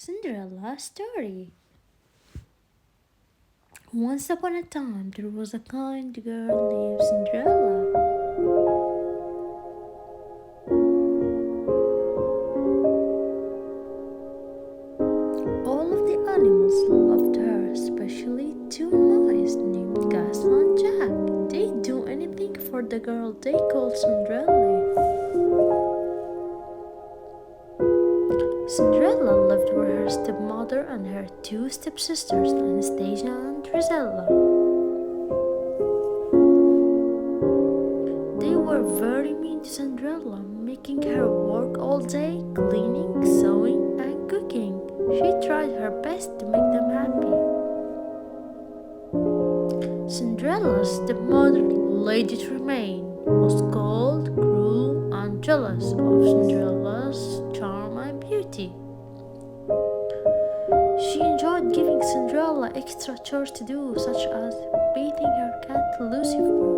Cinderella story. Once upon a time, there was a kind girl named Cinderella. All of the animals loved her, especially two mice named Gus and Jack. They'd do anything for the girl they called Cinderella. Cinderella lived with her stepmother and her two stepsisters, Anastasia and Rosella. They were very mean to Cinderella, making her work all day, cleaning, sewing, and cooking. She tried her best to make them happy. Cinderella's stepmother, Lady Tremaine, was cold, cruel, and jealous of Cinderella's charm and beauty. She enjoyed giving Cinderella extra chores to do, such as bathing her cat Lucifer.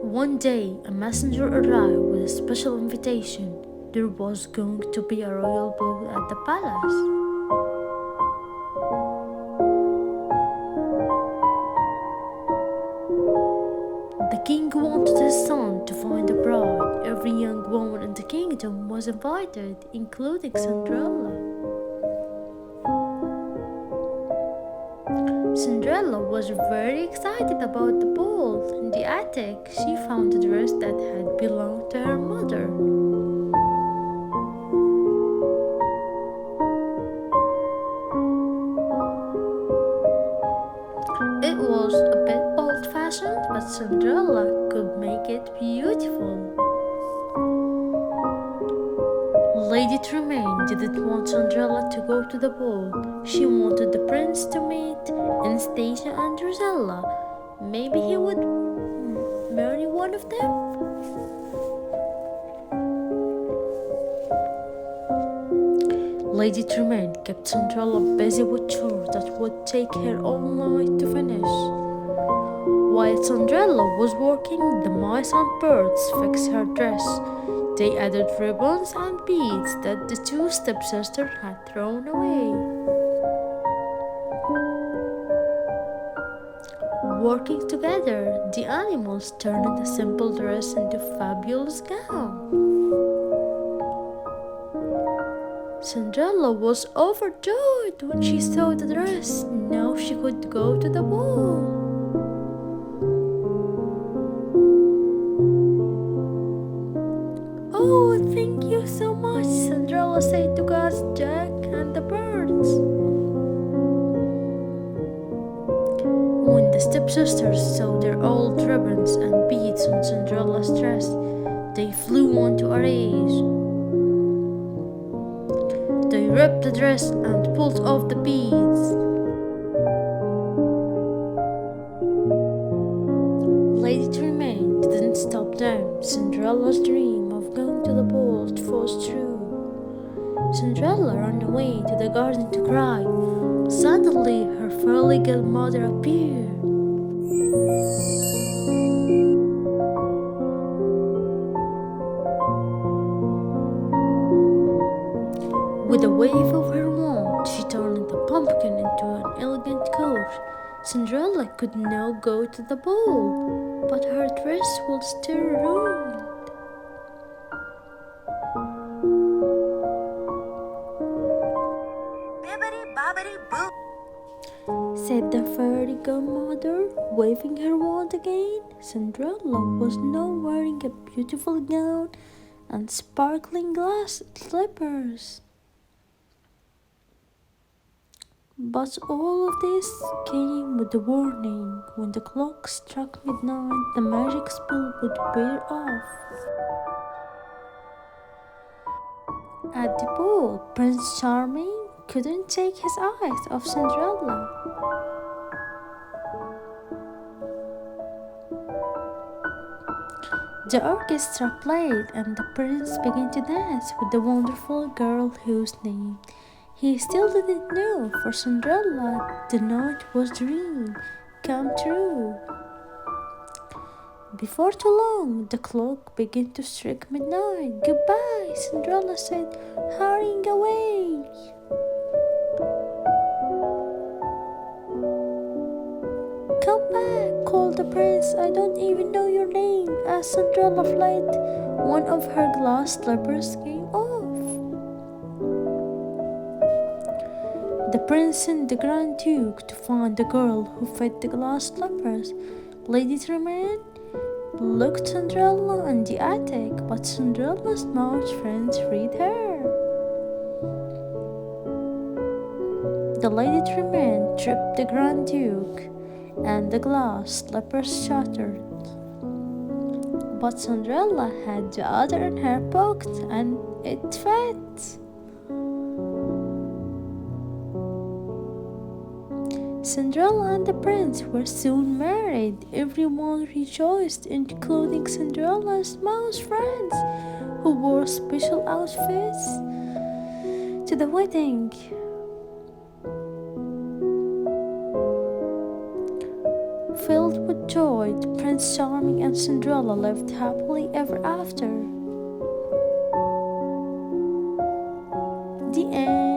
One day, a messenger arrived with a special invitation. There was going to be a royal ball at the palace. The king wanted his son to find a bride. Every young woman in the kingdom was invited, including Cinderella. Cinderella was very excited about the ball. In the attic, she found a dress that had belonged to her mother. It was a bit old-fashioned, but Cinderella could make it beautiful. Lady Tremaine didn't want Cinderella to go to the ball. She wanted the prince to meet Anastasia and Rosella. Maybe he would marry one of them? Lady Tremaine kept Cinderella busy with chores that would take her all night to finish. While Cinderella was working, the mice and birds fixed her dress. They added ribbons and beads that the two stepsisters had thrown away. Working together, the animals turned a simple dress into a fabulous gown. Cinderella was overjoyed when she saw the dress. Now she could go to the ball. Oh, thank you so much, Cinderella said to Gus, Jack, and the birds. When the stepsisters saw their old ribbons and beads on Cinderella's dress, they flew on to Areej. They ripped the dress and pulled off the beads. Lady Tremaine didn't stop them. Cinderella's dream of going to the ball was true. Cinderella ran away to the garden to cry. Suddenly, her furry godmother appeared. With a wave of her wand, she turned the pumpkin into an elegant coat. Cinderella could now go to the ball, but her dress was still ruined. Bibbidi-bobbidi-boo, Said the fairy godmother, waving her wand again. Cinderella was now wearing a beautiful gown and sparkling glass slippers. But all of this came with the warning: when the clock struck midnight, the magic spell would wear off. At the ball, Prince Charming couldn't take his eyes off Cinderella. The orchestra played and the prince began to dance with the wonderful girl whose name he still didn't know. For Cinderella, the night was a dream come true. Before too long, the clock began to strike midnight. Goodbye, Cinderella said, hurrying away. Come back, called the prince. I don't even know your name. As Cinderella fled, one of her glass slippers came off. The prince sent the Grand Duke to find the girl who fit the glass slippers. Lady Tremaine looked Cinderella in the attic, but Cinderella's mouse friends freed her. The Lady Tremaine tripped the Grand Duke, and the glass slippers shattered. But Cinderella had the other in her pocket, and it fit. Cinderella and the prince were soon married. Everyone rejoiced, including Cinderella's mouse friends, who wore special outfits to the wedding. Filled with joy, Prince Charming and Cinderella lived happily ever after. The end.